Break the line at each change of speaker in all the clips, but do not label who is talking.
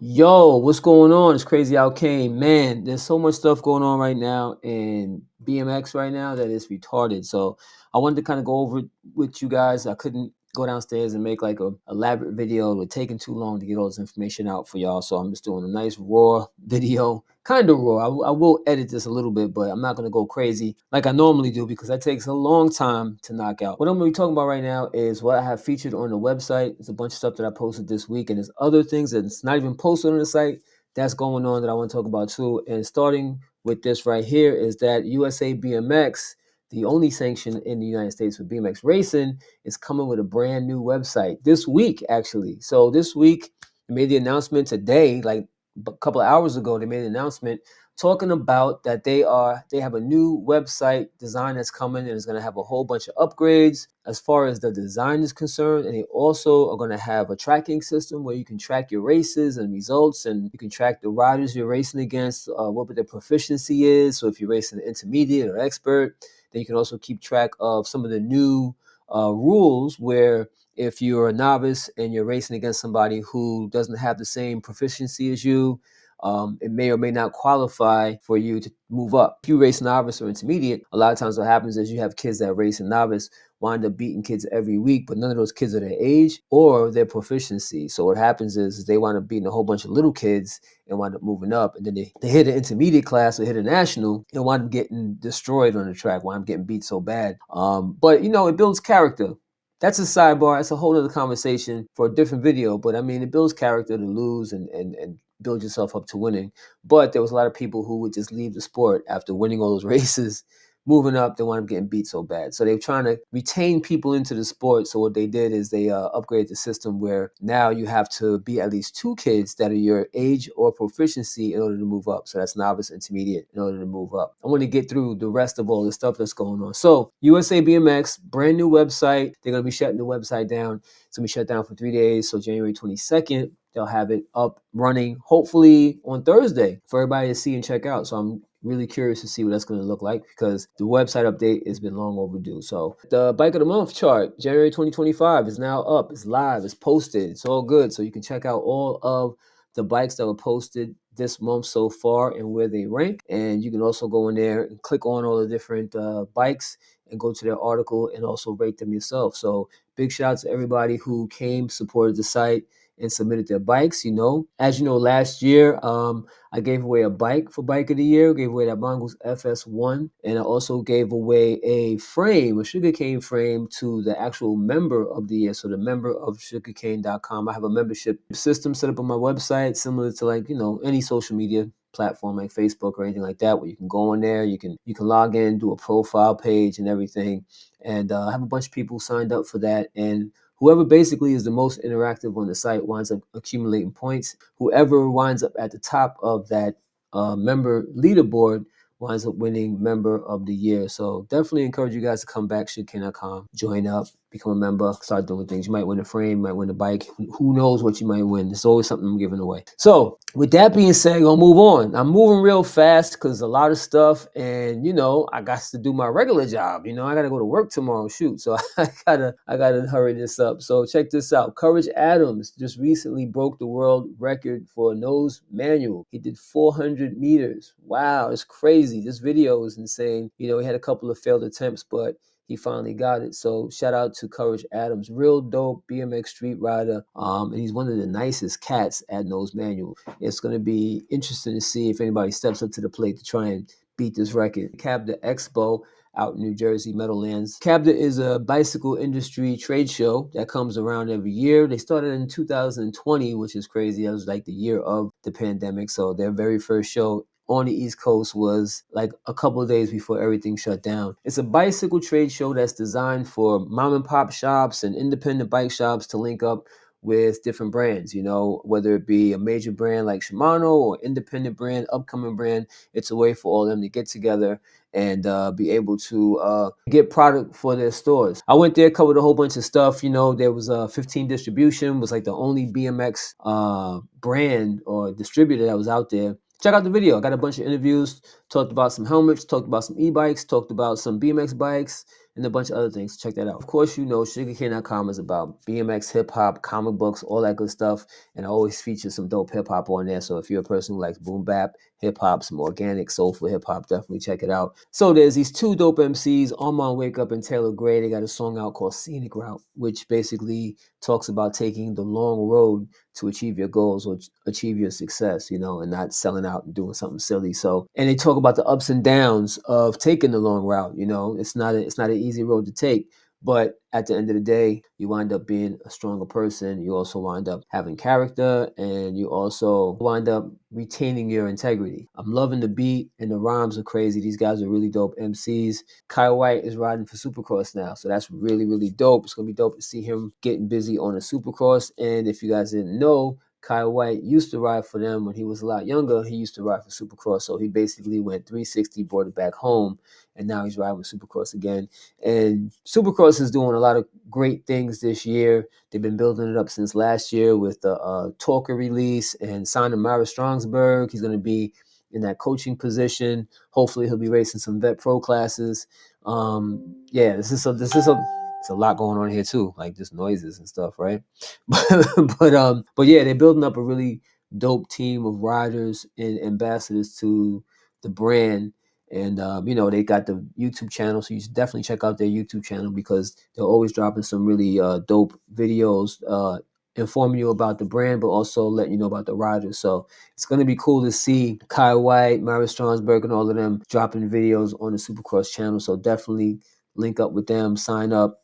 Yo, what's going on? It's Crazy Out Kane. Man, there's so much stuff going on right now in BMX right now that is retarded. So I wanted to kind of go over it with you guys. I couldn't go downstairs and make like a elaborate video. It would taking too long to get all this information out for y'all. So I'm just doing a nice raw video, kind of raw. I will edit this a little bit, but I'm not going to go crazy like I normally do because that takes a long time to knock out. What I'm going to be talking about right now is what I have featured on the website. It's a bunch of stuff that I posted this week, and there's other things that's not even posted on the site that's going on that I want to talk about too. And starting with this right here is that USA BMX, the only sanction in the United States for BMX racing, is coming with a brand new website this week, actually. So this week, they made the announcement today, like a couple of hours ago, they made an announcement talking about that they have a new website design that's coming, and it's going to have a whole bunch of upgrades as far as the design is concerned. And they also are going to have a tracking system where you can track your races and results, and you can track the riders you're racing against, what their proficiency is. So if you're racing an intermediate or expert, then you can also keep track of some of the new rules where if you're a novice and you're racing against somebody who doesn't have the same proficiency as you, it may or may not qualify for you to move up. If you race novice or intermediate, a lot of times what happens is you have kids that race in novice wind up beating kids every week, but none of those kids are their age or their proficiency. So what happens is they wind up beating a whole bunch of little kids and wind up moving up. And then they hit an intermediate class or hit a national and wind up getting destroyed on the track, wind up getting beat so bad. But, it builds character. That's a sidebar. That's a whole other conversation for a different video. But I mean, it builds character to lose and build yourself up to winning. But there was a lot of people who would just leave the sport after winning all those races, moving up, they wound up getting beat so bad. So they're trying to retain people into the sport. So what they did is they upgraded the system where now you have to be at least two kids that are your age or proficiency in order to move up. So that's novice, intermediate in order to move up. I want to get through the rest of all the stuff that's going on. So USA BMX, brand new website. They're going to be shutting the website down. It's going to be shut down for 3 days. So January 22nd, they'll have it up running, hopefully on Thursday for everybody to see and check out. So I'm really curious to see what that's going to look like because the website update has been long overdue. So the Bike of the Month chart, January 2025, is now up. It's live. It's posted. It's all good. So you can check out all of the bikes that were posted this month so far and where they rank. And you can also go in there and click on all the different bikes and go to their article and also rate them yourself. So big shout out to everybody who came, supported the site, and submitted their bikes. As you know, last year, I gave away a bike for Bike of the Year, gave away that Mongoose FS1, and I also gave away a frame, a sugarcane frame to the actual member of the year, so the member of sugarcane.com. I have a membership system set up on my website, similar to any social media platform like Facebook or anything like that, where you can go in there, you can log in, do a profile page and everything, and I have a bunch of people signed up for that, and whoever basically is the most interactive on the site winds up accumulating points. Whoever winds up at the top of that member leaderboard winds up winning Member of the Year. So definitely encourage you guys to come back, sugarcane.com, join up, become a member, start doing things. You might win a frame, you might win a bike. Who knows what you might win? There's always something I'm giving away. So with that being said, gonna move on. I'm moving real fast because a lot of stuff, and I got to do my regular job. I gotta go to work tomorrow. Shoot, so I gotta hurry this up. So check this out. Courage Adams just recently broke the world record for a nose manual. He did 400 meters. Wow, it's crazy. This video is insane. He had a couple of failed attempts, but he finally got it. So shout out to Courage Adams, real dope BMX street rider. And he's one of the nicest cats at nose manual. It's going to be interesting to see if anybody steps up to the plate to try and beat this record. BMX Expo out in New Jersey, Meadowlands. CABDA is a bicycle industry trade show that comes around every year. They started in 2020, which is crazy. That was like the year of the pandemic. So their very first show on the East Coast was like a couple of days before everything shut down. It's a bicycle trade show that's designed for mom and pop shops and independent bike shops to link up with different brands, whether it be a major brand like Shimano or independent brand, upcoming brand. It's a way for all of them to get together and be able to get product for their stores. I went there, covered a whole bunch of stuff. There was 15 distribution, was like the only BMX brand or distributor that was out there. Check out the video. I got a bunch of interviews, talked about some helmets, talked about some e-bikes, talked about some BMX bikes, and a bunch of other things. Check that out. Of course, you know, sugarcane.com is about BMX, hip hop, comic books, all that good stuff. And I always feature some dope hip hop on there. So if you're a person who likes boom bap, hip hop, some organic soulful hip hop, definitely check it out. So there's these two dope MCs, Armand Wake Up and Taelor Grey. They got a song out called Scenic Route, which basically talks about taking the long road to achieve your goals or achieve your success, you know, and not selling out and doing something silly. So, and they talk about the ups and downs of taking the long route. You know, it's not an easy road to take. But at the end of the day, you wind up being a stronger person. You also wind up having character, and you also wind up retaining your integrity. I'm loving the beat, and the rhymes are crazy. These guys are really dope MCs. Kye Whyte is riding for Supercross now, so that's really, really dope. It's going to be dope to see him getting busy on a Supercross. And if you guys didn't know, Kye Whyte used to ride for them when he was a lot younger. He used to ride for Supercross, so he basically went 360, brought it back home, and now he's riding with Supercross again. And Supercross is doing a lot of great things this year. They've been building it up since last year with the Talker release and signing Myra Strongsberg. He's going to be in that coaching position. Hopefully, he'll be racing some vet pro classes. Yeah, it's a lot going on here too, like just noises and stuff, right? But yeah, they're building up a really dope team of riders and ambassadors to the brand. And you know, they got the YouTube channel, so you should definitely check out their YouTube channel because they're always dropping some really dope videos, informing you about the brand, but also letting you know about the riders. So it's going to be cool to see Kye Whyte, Myra Stronsberg, and all of them dropping videos on the Supercross channel. So definitely link up with them, sign up,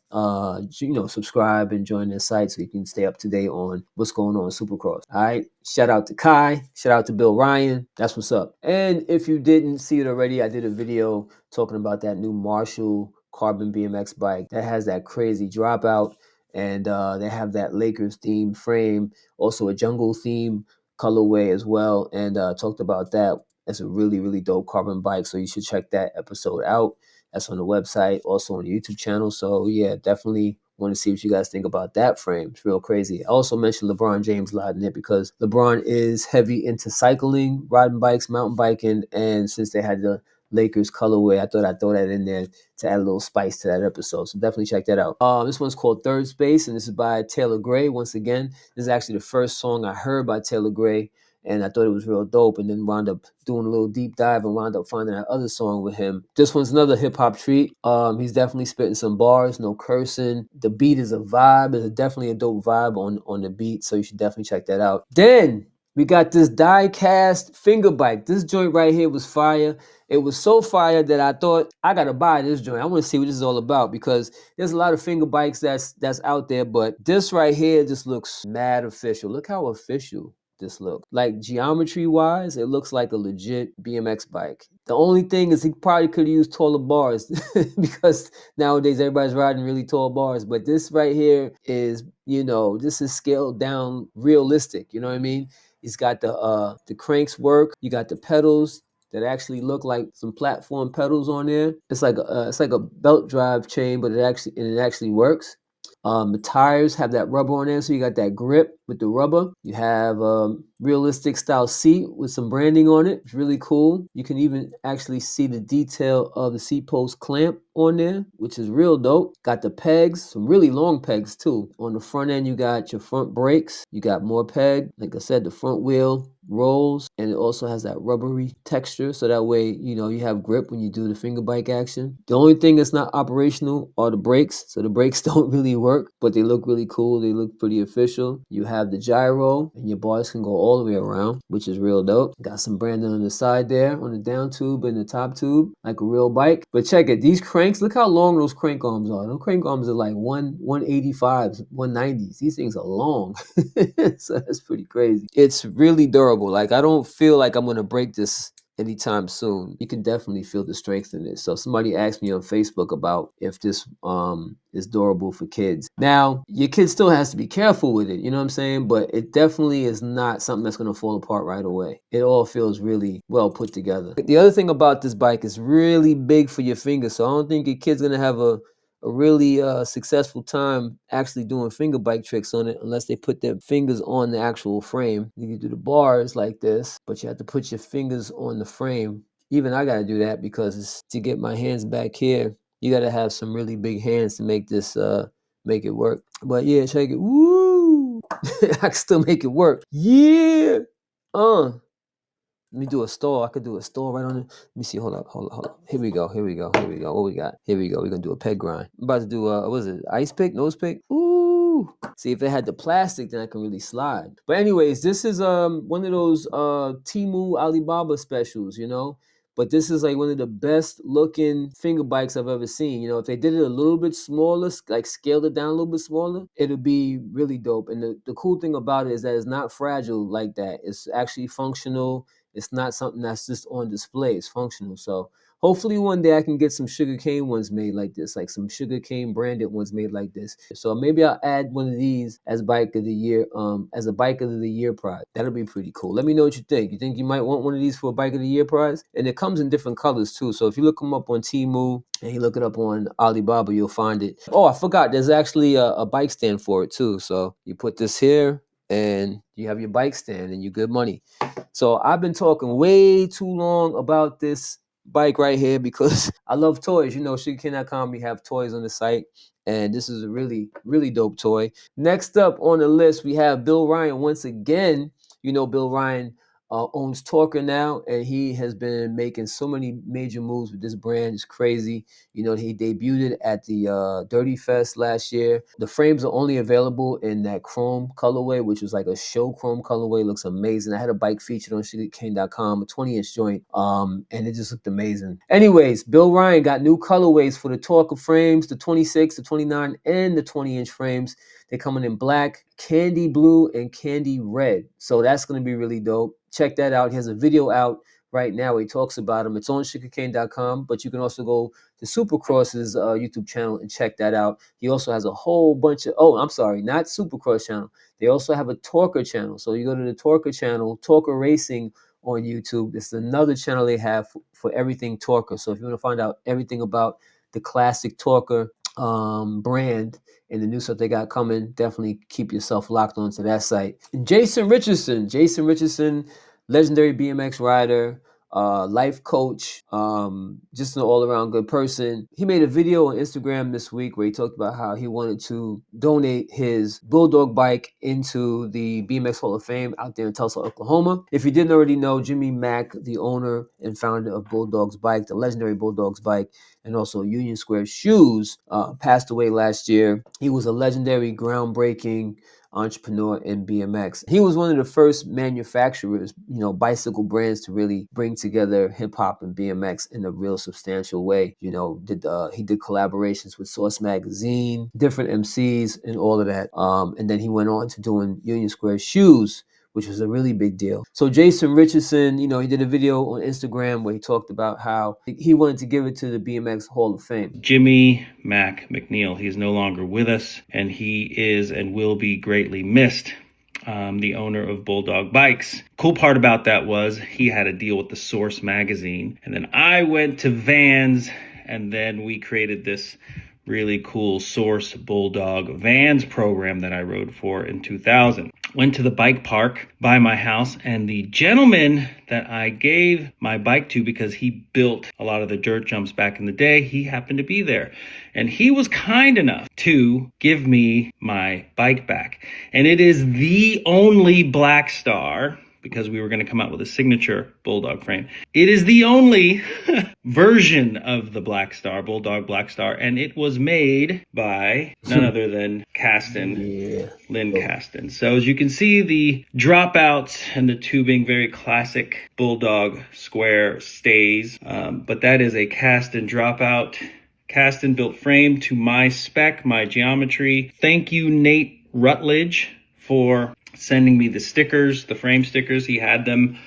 you know, subscribe and join their site so you can stay up to date on what's going on in Supercross. All right. Shout out to Kye. Shout out to Bill Ryan. That's what's up. And if you didn't see it already, I did a video talking about that new Marshall Carbon BMX bike that has that crazy dropout. And they have that Lakers themed frame, also a jungle theme colorway as well. And talked about that. That's a really, really dope carbon bike. So you should check that episode out. That's on the website, also on the YouTube channel. So yeah, definitely want to see what you guys think about that frame. It's real crazy. I also mentioned LeBron James a lot in it because LeBron is heavy into cycling, riding bikes, mountain biking, and since they had the Lakers colorway, I thought I'd throw that in there to add a little spice to that episode. So definitely check that out. This one's called Third Space, and this is by Taelor Grey. Once again, this is actually the first song I heard by Taelor Grey, and I thought it was real dope, and then wound up doing a little deep dive and wound up finding that other song with him. This one's another hip-hop treat. He's definitely spitting some bars, no cursing. The beat is a vibe. It's definitely a dope vibe on the beat, so you should definitely check that out. Then we got this Diecast Finger Bike. This joint right here was fire. It was so fire that I thought I gotta buy this joint. I want to see what this is all about because there's a lot of finger bikes that's out there, but this right here just looks mad official. Look how official this look. Like geometry wise, it looks like a legit BMX bike. The only thing is he probably could use taller bars because nowadays everybody's riding really tall bars. But this right here is, you know, this is scaled down realistic. You know what I mean? He's got the cranks work. You got the pedals that actually look like some platform pedals on there. It's like a belt drive chain, but it actually works. The tires have that rubber on there, so you got that grip with the rubber. You have realistic style seat with some branding on it. It's really cool. You can even actually see the detail of the seat post clamp on there, which is real dope. Got the pegs, some really long pegs too. On the front end, you got your front brakes. You got more peg. Like I said, the front wheel rolls, and it also has that rubbery texture, so that way, you know, you have grip when you do the finger bike action. The only thing that's not operational are the brakes, so the brakes don't really work, but they look really cool. They look pretty official. You have the gyro, and your bars can go all the way around, which is real dope. Got some branding on the side there, on the down tube and the top tube, like a real bike. But check it, these cranks, look how long those crank arms are. Those crank arms are like 185s, 190s. These things are long. So that's pretty crazy. It's really durable. Like, I don't feel like I'm going to break this anytime soon. You can definitely feel the strength in it. So somebody asked me on Facebook about if this is durable for kids. Now, your kid still has to be careful with it, you know what I'm saying? But it definitely is not something that's going to fall apart right away. It all feels really well put together. The other thing about this bike is really big for your fingers. So I don't think your kid's going to have a really successful time actually doing finger bike tricks on it unless they put their fingers on the actual frame. You can do the bars like this, but you have to put your fingers on the frame. Even I got to do that because to get my hands back here, You got to have some really big hands to make this make it work. But yeah, check it. Woo! I can still make it work. Yeah. Let me do a store. I could do a store right on it. Let me see. Hold up. Here we go. What we got? Here we go. We're gonna do a peg grind. I'm about to do what is it? Ice pick? Nose pick? Ooh. See, if it had the plastic, then I can really slide. But anyways, this is one of those Temu Alibaba specials, you know. But this is like one of the best looking finger bikes I've ever seen. You know, if they did it a little bit smaller, like scaled it down a little bit smaller, it'll be really dope. And the cool thing about it is that it's not fragile like that. It's actually functional. It's not something that's just on display. It's functional. So hopefully one day I can get some sugarcane ones made like this, like some sugarcane branded ones made like this. So maybe I'll add one of these as bike of the year, as a bike of the year prize. That'll be pretty cool. Let me know what you think. You think you might want one of these for a bike of the year prize? And it comes in different colors too. So if you look them up on Temu and you look it up on Alibaba, you'll find it. Oh, I forgot. There's actually a bike stand for it too. So you put this here and you have your bike stand and you good money. So I've been talking way too long about this bike right here because I love toys. You know, sugarcane.com, we have toys on the site. And this is a really, really dope toy. Next up on the list, we have Bill Ryan once again. You know, Bill Ryan owns Talker now, and he has been making so many major moves with this brand. It's crazy. You know, he debuted it at the Dirty Fest last year. The frames are only available in that chrome colorway, which was like a show chrome colorway. It looks amazing. I had a bike featured on sugarcane.com, a 20-inch joint, and it just looked amazing. Anyways, Bill Ryan got new colorways for the Talker frames, the 26, the 29, and the 20-inch frames. They're coming in black, candy blue, and candy red. So that's going to be really dope. Check that out. He has a video out right now where he talks about them. It's on sugarcane.com, but you can also go to Supercross's YouTube channel and check that out. He also has a whole bunch of, not Supercross channel. They also have a Talker channel. So you go to the Talker channel, Talker Racing on YouTube. It's another channel they have for everything Talker. So if you want to find out everything about the classic Talker brand and the new stuff they got coming, definitely keep yourself locked onto that site. And Jason Richardson, legendary BMX rider, life coach, just an all-around good person. He made a video on Instagram this week where he talked about how he wanted to donate his Bulldog bike into the BMX Hall of Fame out there in Tulsa, Oklahoma. If you didn't already know, Jimmy Mack, the owner and founder of Bulldog's Bike, the legendary Bulldog's Bike, and also Union Square Shoes, passed away last year. He was a legendary, groundbreaking entrepreneur in BMX. He was one of the first manufacturers, you know, bicycle brands to really bring together hip hop and BMX in a real substantial way. You know, he did collaborations with Source Magazine, different MCs, and all of that. And then he went on to doing Union Square Shoes, which was a really big deal. So Jason Richardson, you know, he did a video on Instagram where he talked about how he wanted to give it to the BMX Hall of Fame.
Jimmy Mac McNeil, he's no longer with us, and he is and will be greatly missed. The owner of Bulldog Bikes. Cool part about that was he had a deal with the Source magazine, and then I went to Vans, and then we created this really cool Source Bulldog Vans program that I rode for in 2000. Went to the bike park by my house, and the gentleman that I gave my bike to, because he built a lot of the dirt jumps back in the day, he happened to be there. And he was kind enough to give me my bike back. And it is the only Blackstar, because we were going to come out with a signature Bulldog frame. It is the only version of the Blackstar, Bulldog Blackstar, and it was made by none other than Caston, Lynn Caston. So as you can see, the dropouts and the tubing, very classic Bulldog square stays, but that is a Caston dropout. Caston built frame to my spec, my geometry. Thank you, Nate Rutledge, for sending me the stickers, the frame stickers. He had them,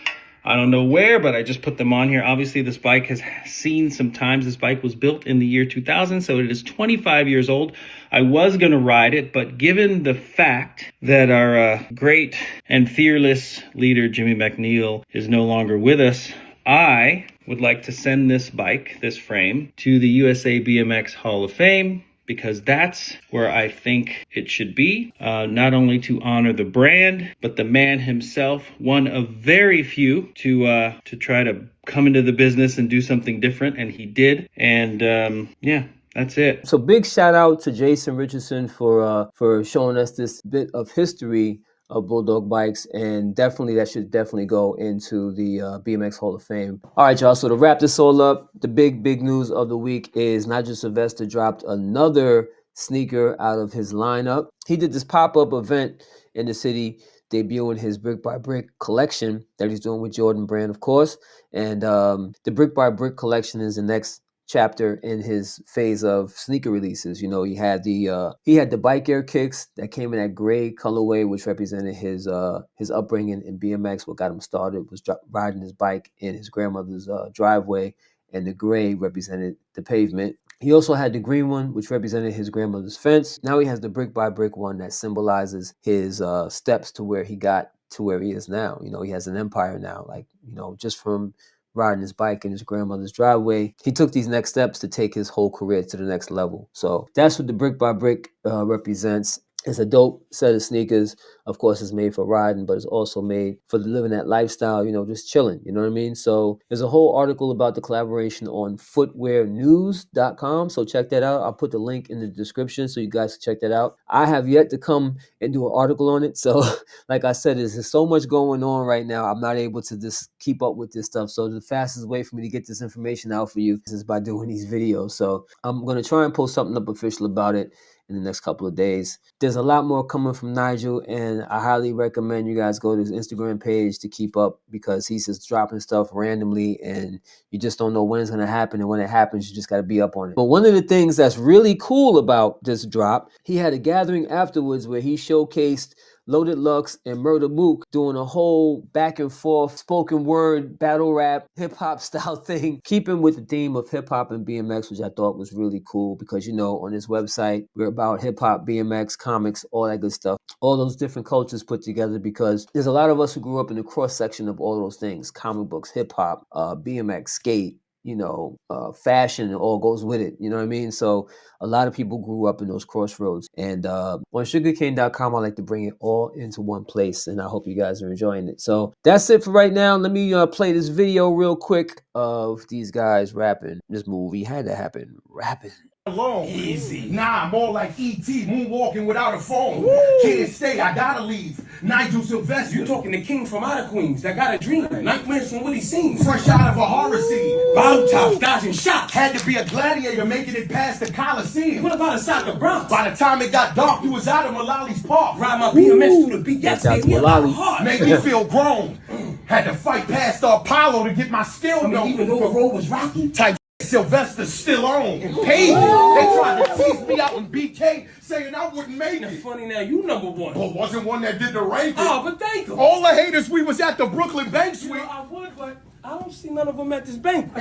I don't know where, but I just put them on here. Obviously, this bike has seen some times. This bike was built in the year 2000, so it is 25 years old. I was going to ride it, but given the fact that our great and fearless leader, Jimmy McNeil, is no longer with us, I would like to send this bike, this frame, to the USA BMX Hall of Fame, because that's where I think it should be, not only to honor the brand, but the man himself, one of very few to try to come into the business and do something different, and he did. And yeah, That's it.
So big shout out to Jason Richardson for showing us this bit of history of Bulldog bikes, and definitely that should definitely go into the BMX Hall of Fame. All right, y'all. So to wrap this all up, the big news of the week is Nigel Sylvester dropped another sneaker out of his lineup. He did this pop-up event in the city, debuting his Brick by Brick collection that he's doing with Jordan Brand, of course. And the Brick by Brick collection is the next chapter in his phase of sneaker releases. You know, he had the bike air kicks that came in that gray colorway, which represented his upbringing in BMX. What got him started was riding his bike in his grandmother's driveway, and the gray represented the pavement. He also had the green one, which represented his grandmother's fence. Now he has the brick by brick one that symbolizes his steps to where he got to where he is now. You know, he has an empire now, like, you know, just from riding his bike in his grandmother's driveway. He took these next steps to take his whole career to the next level. So that's what the brick by brick represents. It's a dope set of sneakers. Of course, it's made for riding, but it's also made for living that lifestyle, you know, just chilling. You know what I mean? So there's a whole article about the collaboration on footwearnews.com. So check that out. I'll put the link in the description so you guys can check that out. I have yet to come and do an article on it. So like I said, there's so much going on right now. I'm not able to just keep up with this stuff. So the fastest way for me to get this information out for you is by doing these videos. So I'm going to try and post something up official about it in the next couple of days. There's a lot more coming from Nigel, and I highly recommend you guys go to his Instagram page to keep up, because he's just dropping stuff randomly and you just don't know when it's going to happen, and when it happens, you just got to be up on it. But one of the things that's really cool about this drop, he had a gathering afterwards where he showcased Loded Lux and Mook doing a whole back and forth spoken word battle rap hip hop style thing, keeping with the theme of hip hop and BMX, which I thought was really cool, because, you know, on his website we're about hip hop, BMX, comics, all that good stuff, all those different cultures put together, because there's a lot of us who grew up in the cross section of all those things: comic books, hip hop, BMX, skate, you know, fashion, it all goes with it. You know what I mean? So a lot of people grew up in those crossroads. And on sugarcane.com, I like to bring it all into one place, and I hope you guys are enjoying it. So that's it for right now. Let me play this video real quick of these guys rapping. This movie had to happen. Rapping.
Alone. Easy. Nah, more like E.T. moonwalking without a phone. Woo. Can't stay, I gotta leave. Nigel Sylvester.
You talking to King from out of Queens that got a dream. Nightmares from what he seen.
Fresh out of a horror scene.
Bottle tops, dodging shots.
Had to be a gladiator making it past the Coliseum.
What about a soccer Bronx?
By the time it got dark, you was out of Malali's Park.
Ride my BMX through the beat. That's made me
heart. Made me feel grown. Had to fight past the Apollo to get my skill known.
Even though the road was rocky.
Type Sylvester still on and paid it. They tried to tease me out in BK, saying I wouldn't make it.
Funny now, you number one.
But wasn't one that did the ranking.
Oh, but thank you.
All the haters, we was at the Brooklyn Bank Suite.
You know, I would, but I don't see none of them at this bank.
Oh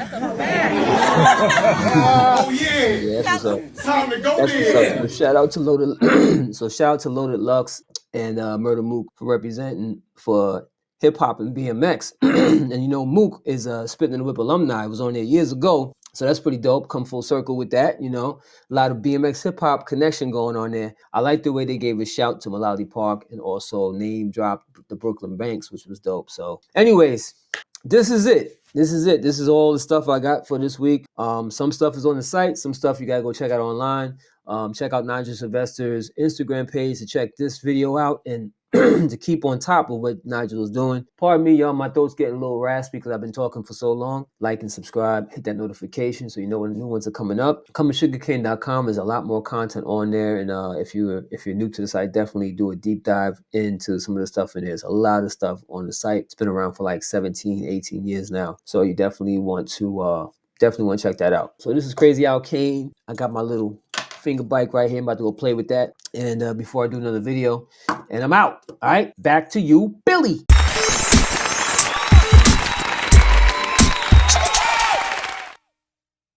yeah.
That's what's up.
Time to go
That's
there.
what's up. Shout out to Loaded. So shout out to Loaded Lux and Mook for representing for Hip Hop and BMX. And you know, Mook is a Spittin' in the Whip alumni. I was on there years ago. So that's pretty dope. Come full circle with that, you know. A lot of BMX hip hop connection going on there. I like the way they gave a shout to Malali Park and also name dropped the Brooklyn Banks, which was dope. So anyways, this is it. This is all the stuff I got for this week. Some stuff is on the site. Some stuff you got to go check out online. Check out Nigel Sylvester's Instagram page to check this video out and to keep on top of what Nigel is doing. Pardon me, y'all, my throat's getting a little raspy because I've been talking for so long. Like and subscribe, hit that notification so you know when new ones are coming up. Come to sugarcane.com. There's a lot more content on there, and if you're new to the site, definitely do a deep dive into some of the stuff in there. There's a lot of stuff on the site. It's been around for like 17, 18 years now, so you definitely want to check that out. So this is Crazy Al Kane. I got my little finger bike right here. I'm about to go play with that. And before I do another video, and I'm out. All right, back to you, Billy.